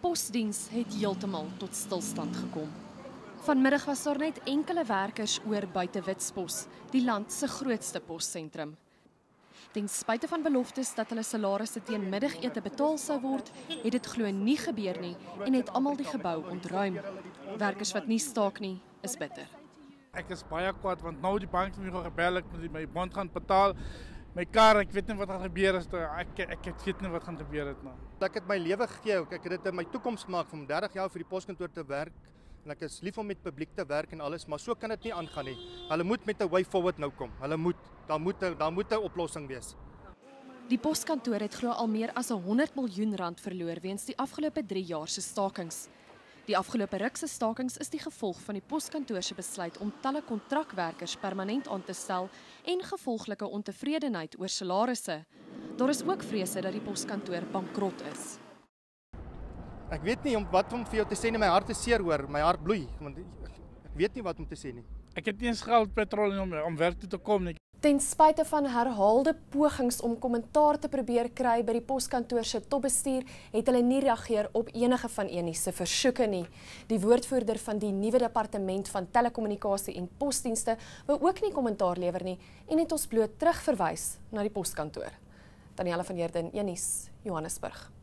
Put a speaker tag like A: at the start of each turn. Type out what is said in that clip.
A: posdiens het heeltemal tot stilstand gekom. Vanmiddag was daar net enkele werkers oor buite Witspos, die land se grootste possentrum. Ten spyte van beloftes dat hulle salarisse teen middagete betaal sou word, het dit glo nie gebeur nie en het almal die gebou ontruim. Werkers wat nie staak nie, is bitter.
B: Ek is baie kwaad want nou die bank het my gebel, ek moet my bond gaan betaal. My kar, ek weet nie wat gaan gebeur is. Ek weet nie wat gaan gebeur het nou.
C: Ek het my lewe gegee, ek het dit in my toekoms gemaak om 30 jaar vir die poskantoor te werk. En ek is lief om met publiek te werk en alles, maar so kan dit nie aangaan nie. Hulle moet met 'n way forward nou kom. Daar moet 'n oplossing wees.
A: Die poskantoor het glo al meer as 100 miljoen rand verloor weens die afgelope 3 jaar se stakings. Die afgelope ruk se stakings is die gevolg van die poskantoor se besluit om talle kontrakwerkers permanent aan te stel en gevolglike ontevredenheid oor salarisse. Daar is ook vrese dat die poskantoor bankrot is.
C: Ek weet nie wat om vir jou te sê nie, my hart is seer hoor, my hart bloei, want ek weet nie wat om te sê nie.
B: Ek het nie eens geld petrol om werk toe te kom nie.
A: Ten spyte van herhaalde pogings om kommentaar te probeer kry by die poskantoor se topbestuur, het hulle nie reageer op enige van Eni se versoeke nie. Die woordvoerder van die nuwe departement van telekommunikasie en posdienste wou ook nie kommentaar lewer nie en het ons bloot terugverwys na die poskantoor. Danielle van Heerden, Eni's, Johannesburg.